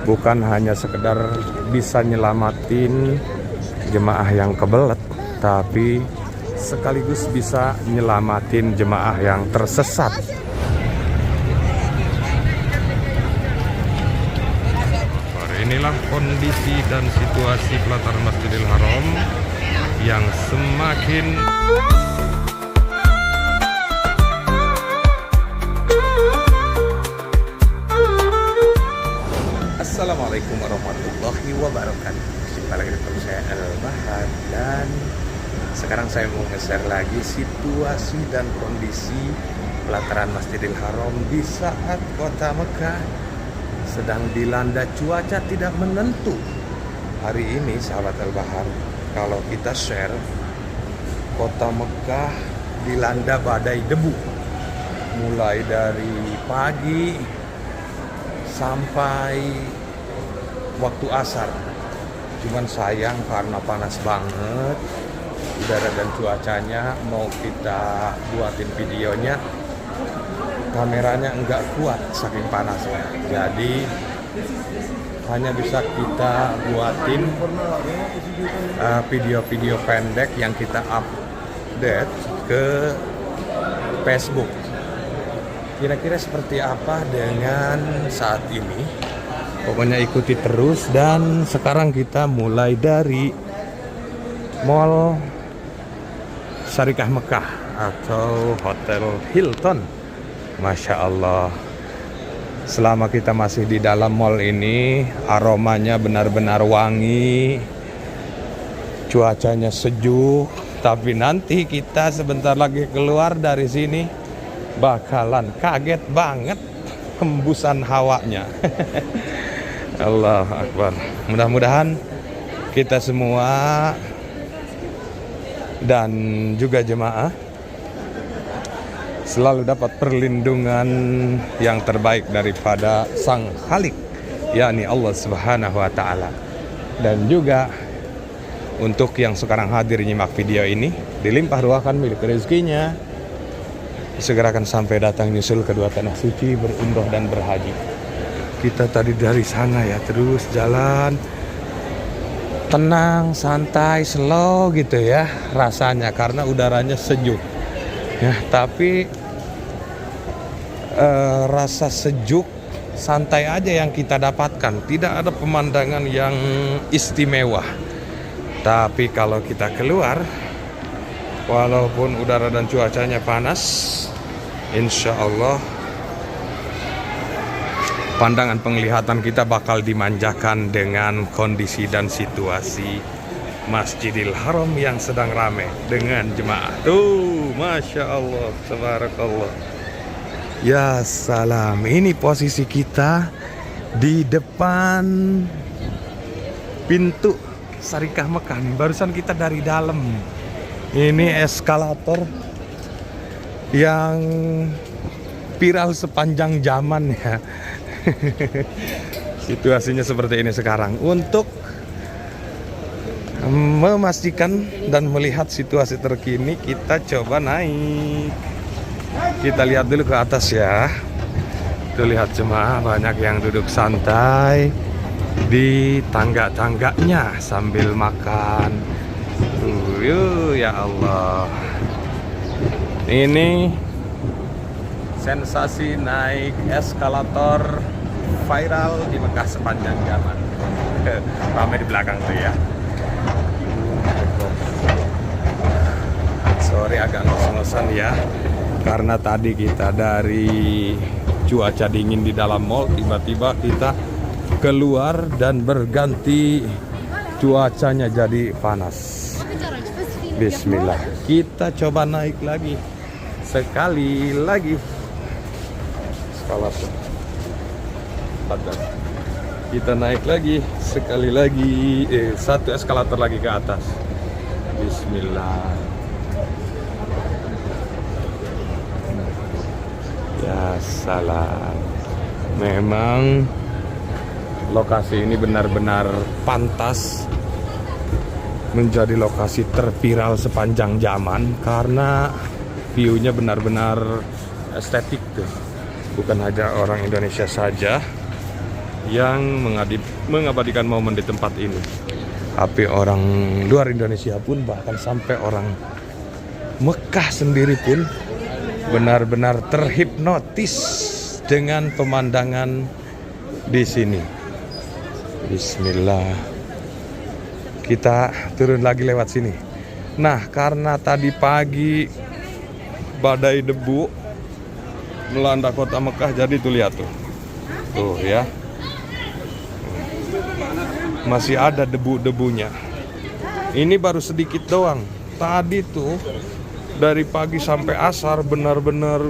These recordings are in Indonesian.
bukan hanya sekedar bisa nyelamatin jemaah yang kebelet, tapi sekaligus bisa nyelamatin jemaah yang tersesat. Inilah kondisi dan situasi pelataran Masjidil Haram yang semakin Assalamualaikum warahmatullahi wabarakatuh. Jumpa lagi dengan saya Al-Bahar, dan sekarang saya mau nge-share lagi situasi dan kondisi pelataran Masjidil Haram di saat kota Mekah sedang dilanda cuaca tidak menentu. Hari ini sahabat Al-Bahar, kalau kita share, kota Mekah dilanda badai debu mulai dari pagi sampai waktu asar. Cuman sayang karena panas banget udara dan cuacanya, mau kita buatin videonya, kameranya enggak kuat saking panasnya. Jadi hanya bisa kita buatin video-video pendek yang kita update ke Facebook. Kira-kira seperti apa dengan saat ini? Pokoknya ikuti terus. Dan sekarang kita mulai dari Mall Syarikah Mekah atau Hotel Hilton. Masya Allah, selama kita masih di dalam mall ini, aromanya benar-benar wangi, cuacanya sejuk. Tapi nanti kita sebentar lagi keluar dari sini bakalan kaget banget hembusan hawanya. Allahu Akbar. Mudah-mudahan kita semua dan juga jemaah selalu dapat perlindungan yang terbaik daripada Sang Khalik, yakni Allah Subhanahu wa Ta'ala. Dan juga untuk yang sekarang hadir nyimak video ini, dilimpah ruahkan milik rezekinya, segerakan sampai datang nyusul kedua tanah suci, berumrah dan berhaji. Kita tadi dari sana ya, terus jalan tenang, santai, slow gitu ya rasanya, karena udaranya sejuk ya. Tapi rasa sejuk santai aja yang kita dapatkan, tidak ada pemandangan yang istimewa. Tapi kalau kita keluar, walaupun udara dan cuacanya panas, insya Allah pandangan penglihatan kita bakal dimanjakan dengan kondisi dan situasi Masjidil Haram yang sedang ramai dengan jemaah. Tuh, Masya Allah, Tabarakallah. Ya salam, ini posisi kita di depan pintu Syarikah Mekah nih. Barusan kita dari dalam. Ini eskalator yang viral sepanjang zaman ya. Situasinya seperti ini sekarang. Untuk memastikan dan melihat situasi terkini, kita coba naik. Kita lihat dulu ke atas ya. Tuh, lihat jemaah banyak yang duduk santai di tangga-tangganya sambil makan. Ya Allah, ini sensasi naik eskalator viral di Mekah sepanjang zaman. Ramai di belakang tuh ya. Sorry agak ngos-ngosan ya, karena tadi kita dari cuaca dingin di dalam mall, tiba-tiba kita keluar dan berganti cuacanya jadi panas. Bismillah, kita coba naik lagi sekali lagi. Eskalator. Kita naik lagi sekali lagi, satu eskalator lagi ke atas. Bismillah. Ya salam. Memang lokasi ini benar-benar pantas menjadi lokasi terviral sepanjang zaman, karena view-nya benar-benar estetik tuh. Bukan hanya orang Indonesia saja yang mengabadikan momen di tempat ini. Tapi orang luar Indonesia pun, bahkan sampai orang Mekah sendiri pun benar-benar terhipnotis dengan pemandangan di sini. Bismillah. Kita turun lagi lewat sini. Nah, karena tadi pagi badai debu melanda kota Mekah, jadi tuh lihat tuh. Tuh ya. Masih ada debu-debunya. Ini baru sedikit doang. Tadi tuh dari pagi sampai asar benar-benar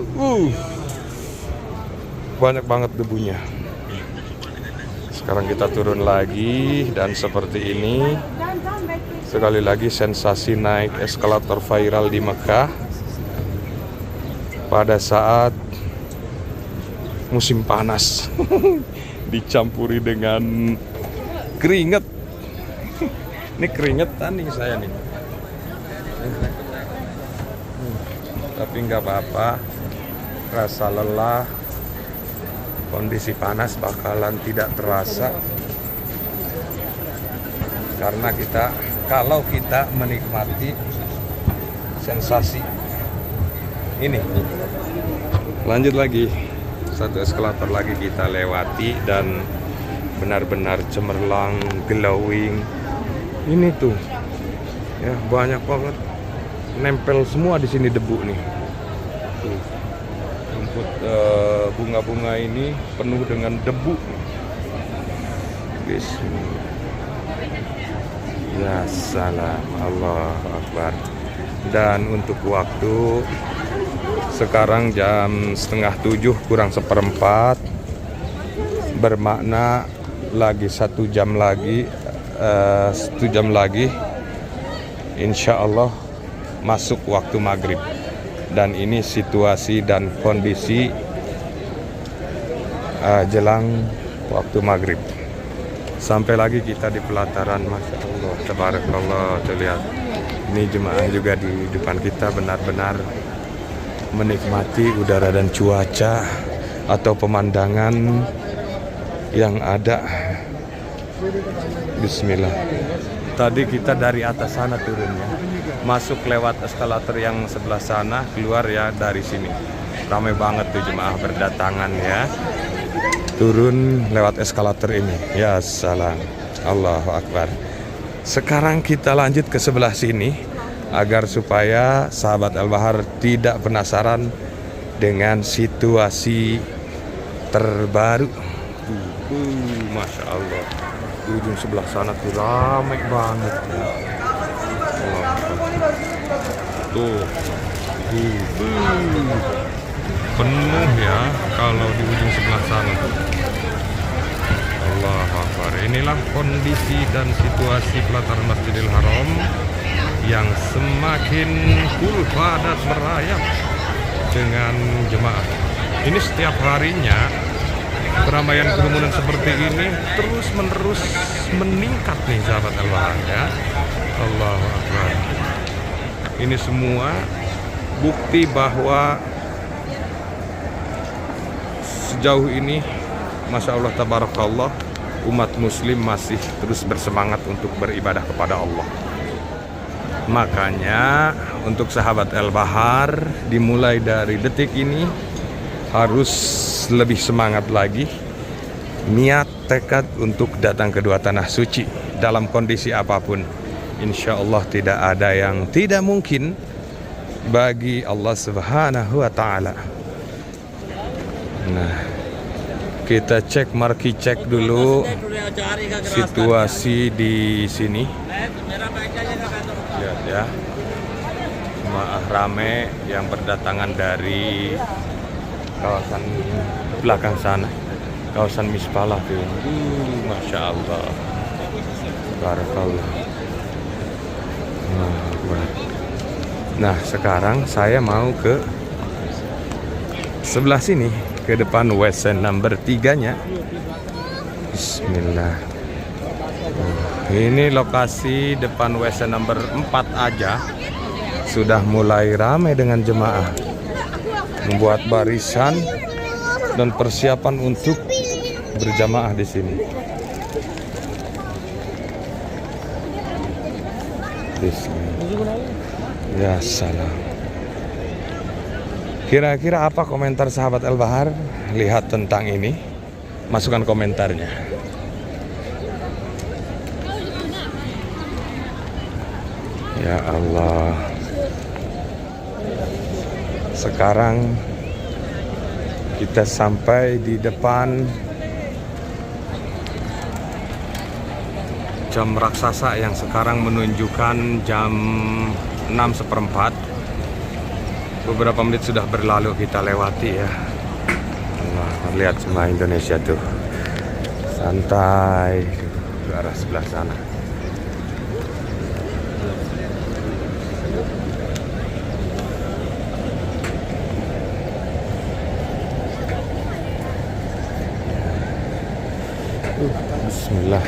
banyak banget debunya. Sekarang kita turun lagi dan seperti ini. Sekali lagi sensasi naik eskalator viral di Mekah pada saat musim panas. Dicampuri dengan keringet. Ini keringetan nih saya nih. Tapi nggak apa-apa. Rasa lelah, kondisi panas bakalan tidak terasa. Karena kalau kita menikmati sensasi ini. Lanjut lagi. Satu eskalator lagi kita lewati dan benar-benar cemerlang, glowing. Ini tuh ya, banyak banget nempel semua di sini debu nih. Tuh, rumput bunga-bunga ini penuh dengan debu. Bismillah. Ya salam, Allahu Akbar. Dan untuk waktu sekarang jam 6:30 kurang 1/4, bermakna lagi 1 jam lagi, 1 jam lagi insya Allah masuk waktu maghrib. Dan ini situasi dan kondisi jelang waktu maghrib. Sampai lagi kita di pelataran, Masya Allah, tabarakallah. Terlihat ini jemaah juga di depan kita benar-benar menikmati udara dan cuaca atau pemandangan yang ada. Bismillah. Tadi kita dari atas sana turunnya, masuk lewat eskalator yang sebelah sana, keluar ya dari sini. Ramai banget tuh jemaah berdatangan ya. Turun lewat eskalator ini. Ya salam. Allahu Akbar. Sekarang kita lanjut ke sebelah sini agar supaya sahabat Al-Bahar tidak penasaran dengan situasi terbaru. Masya Allah. Di ujung sebelah sana tuh ramai banget ya. Tuh. Penuh ya kalau di ujung sebelah sana tuh. Allahu Akbar. Inilah kondisi dan situasi pelataran Masjidil Haram yang semakin full padat merayap dengan jemaah. Ini setiap harinya keramaian kerumunan seperti ini terus menerus meningkat nih sahabat Al-Bahar ya. Allahu Akbar. Ini semua bukti bahwa sejauh ini Masya Allah tabarakallah, umat muslim masih terus bersemangat untuk beribadah kepada Allah. Makanya untuk sahabat Al-Bahar, dimulai dari detik ini harus lebih semangat lagi, niat tekad untuk datang ke dua tanah suci dalam kondisi apapun. Insya Allah tidak ada yang tidak mungkin bagi Allah Subhanahu wa Ta'ala. Nah, kita cek, marki cek dulu situasi di sini. Lihat ya, jemaah rame yang berdatangan dari kawasan belakang sana, kawasan Mispalah tuh. Masya Allah, barakallah. Nah, sekarang saya mau ke sebelah sini, ke depan WC number 3-nya. Bismillah. Ini lokasi depan WC number 4 aja sudah mulai ramai dengan jemaah, membuat barisan dan persiapan untuk berjamaah di sini. Ya salam. Kira-kira apa komentar sahabat Al-Bahar lihat tentang ini? Masukkan komentarnya. Ya Allah. Sekarang kita sampai di depan jam raksasa yang sekarang menunjukkan jam 6:15. Beberapa menit sudah berlalu kita lewati ya. Allah, lihat semua Indonesia tuh santai ke arah sebelah sana. Bismillah.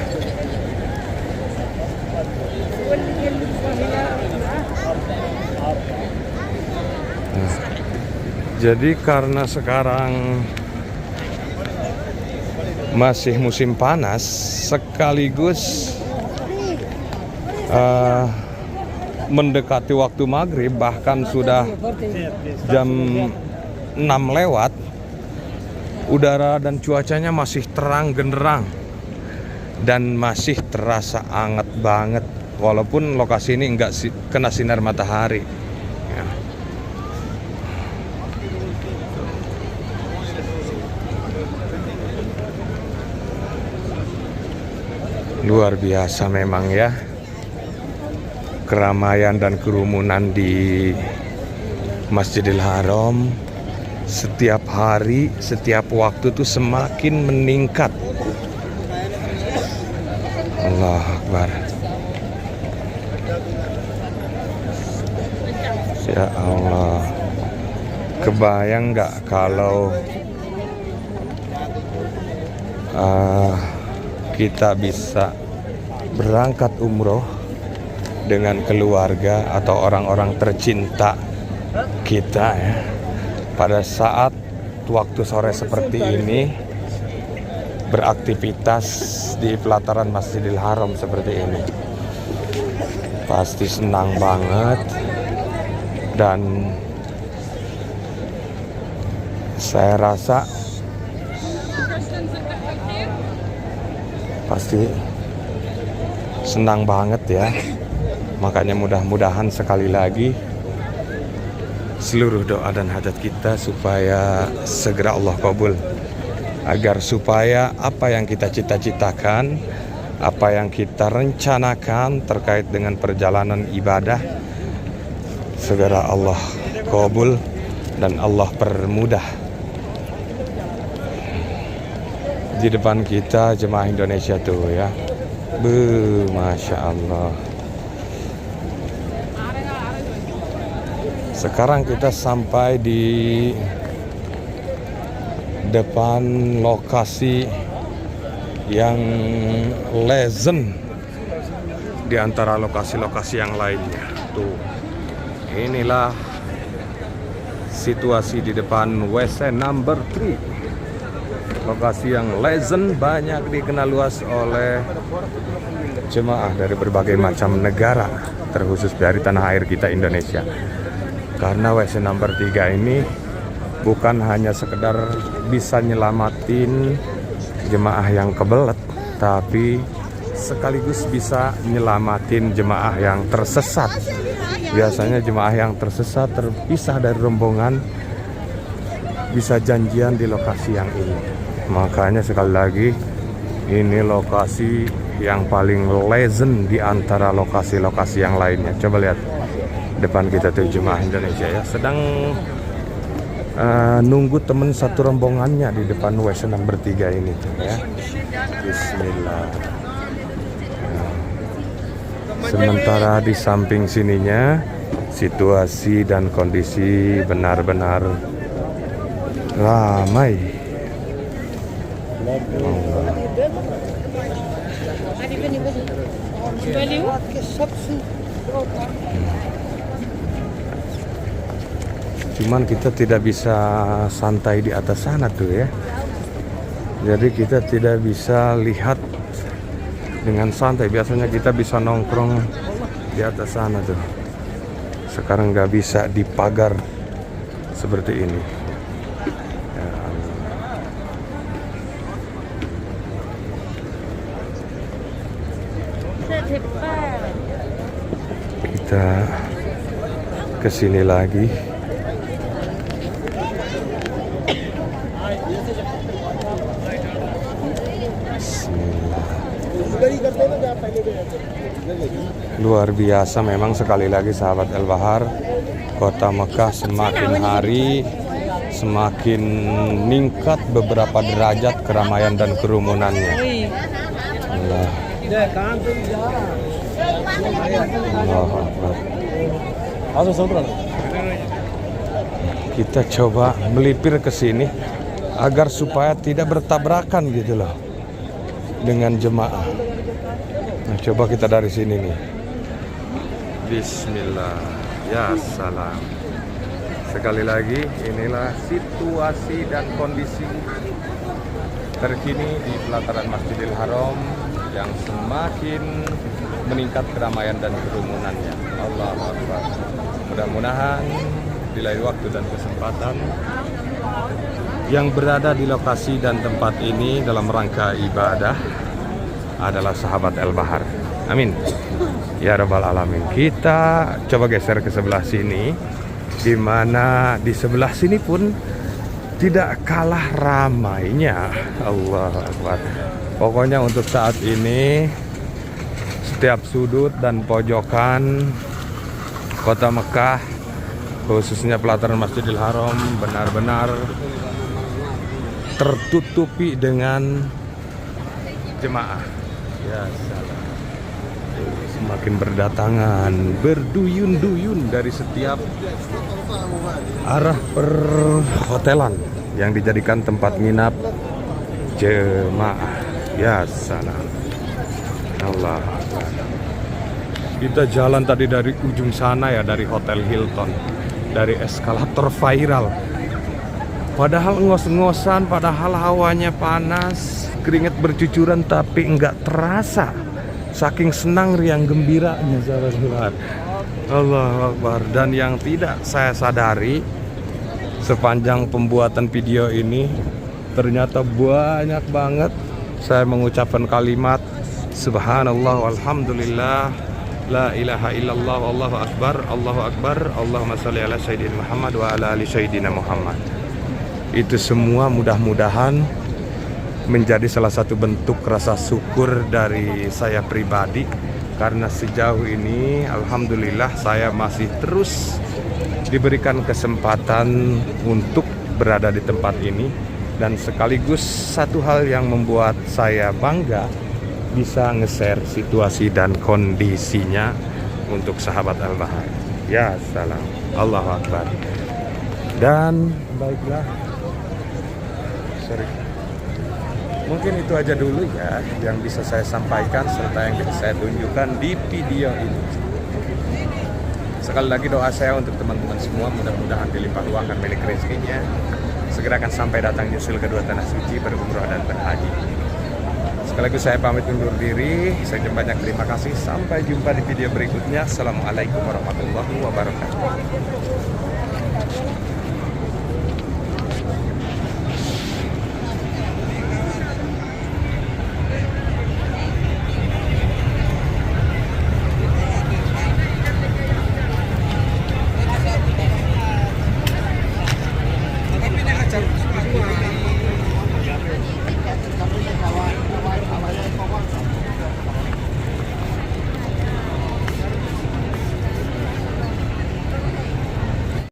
Nah, jadi karena sekarang masih musim panas sekaligus mendekati waktu maghrib, bahkan sudah jam 6 lewat, udara dan cuacanya masih terang genderang dan masih terasa hangat banget, walaupun lokasi ini enggak kena sinar matahari ya. Luar biasa memang ya, keramaian dan kerumunan di Masjidil Haram setiap hari, setiap waktu tuh semakin meningkat. Allah Akbar. Ya Allah. Kebayang nggak kalau kita bisa berangkat umroh dengan keluarga atau orang-orang tercinta kita ya, pada saat waktu sore seperti ini, beraktivitas di pelataran Masjidil Haram seperti ini. Pasti senang banget, dan saya rasa pasti senang banget ya. Makanya mudah-mudahan sekali lagi seluruh doa dan hajat kita supaya segera Allah kabul, agar supaya apa yang kita cita-citakan, apa yang kita rencanakan terkait dengan perjalanan ibadah segera Allah kabul dan Allah permudah. Di depan kita jemaah Indonesia tuh ya, Masya Allah. Sekarang kita sampai di depan lokasi yang legend di antara lokasi-lokasi yang lainnya. Tuh, inilah situasi di depan WC number 3. Lokasi yang legend, banyak dikenal luas oleh jemaah dari berbagai macam negara, terkhusus dari tanah air kita Indonesia. Karena WC number 3 ini bukan hanya sekedar bisa nyelamatin jemaah yang kebelet, tapi sekaligus bisa nyelamatin jemaah yang tersesat. Biasanya jemaah yang tersesat terpisah dari rombongan bisa janjian di lokasi yang ini. Makanya sekali lagi, ini lokasi yang paling legend di antara lokasi-lokasi yang lainnya. Coba lihat depan kita tuh jemaah Indonesia ya, sedang nunggu temen satu rombongannya di depan WC number 3 ini tuh ya. Bismillah. Sementara di samping sininya situasi dan kondisi benar-benar ramai. Cuman kita tidak bisa santai di atas sana tuh ya. Jadi kita tidak bisa lihat dengan santai. Biasanya kita bisa nongkrong di atas sana tuh. Sekarang nggak bisa di pagar seperti ini. Ya Allah. Kita kesini lagi. Luar biasa memang, sekali lagi sahabat El Bahar, kota Mekah semakin hari semakin meningkat beberapa derajat keramaian dan kerumunannya. Allah. Allahu Akbar. Kita coba melipir ke sini agar supaya tidak bertabrakan gitu loh dengan jemaah. Nah, coba kita dari sini nih. Bismillah. Ya salam. Sekali lagi, inilah situasi dan kondisi terkini di pelataran Masjidil Haram yang semakin meningkat keramaian dan kerumunannya. Allahu Akbar. Mudah-mudahan di lain waktu dan kesempatan yang berada di lokasi dan tempat ini dalam rangka ibadah adalah sahabat El Bahar. Amin. Ya Rabbal Alamin. Kita coba geser ke sebelah sini, di mana di sebelah sini pun tidak kalah ramainya. Allah Akbar. Pokoknya untuk saat ini setiap sudut dan pojokan kota Mekah, khususnya pelataran Masjidil Haram, benar-benar tertutupi dengan jemaah. Ya salam. Semakin berdatangan, berduyun-duyun dari setiap arah perhotelan yang dijadikan tempat nginap jemaah. Ya salam. Allah Akbar. Kita jalan tadi dari ujung sana ya, dari Hotel Hilton, dari eskalator viral. Padahal ngos-ngosan, padahal hawanya panas, keringat bercucuran, tapi enggak terasa. Saking senang riang gembiranya sahabat. Allah Akbar. Dan yang tidak saya sadari sepanjang pembuatan video ini, ternyata banyak banget saya mengucapkan kalimat Subhanallah walhamdulillah la ilaha illallah wallahu akbar, Allahu akbar, Allahumma sholli ala sayyidina Muhammad wa ala ali sayyidina Muhammad. Itu semua mudah-mudahan menjadi salah satu bentuk rasa syukur dari saya pribadi, karena sejauh ini alhamdulillah saya masih terus diberikan kesempatan untuk berada di tempat ini, dan sekaligus satu hal yang membuat saya bangga bisa nge-share situasi dan kondisinya untuk sahabat El Bahar. Ya salam. Allahu Akbar. Dan baiklah, mungkin itu aja dulu ya yang bisa saya sampaikan serta yang bisa saya tunjukkan di video ini. Sekali lagi doa saya untuk teman-teman semua, mudah-mudahan dilimpah ruahkan milik rezekinya, segera akan sampai datang nyusul kedua tanah suci, berumrah dan berhaji. Sekali lagi saya pamit undur diri. Saya banyak terima kasih. Sampai jumpa di video berikutnya. Assalamualaikum warahmatullahi wabarakatuh.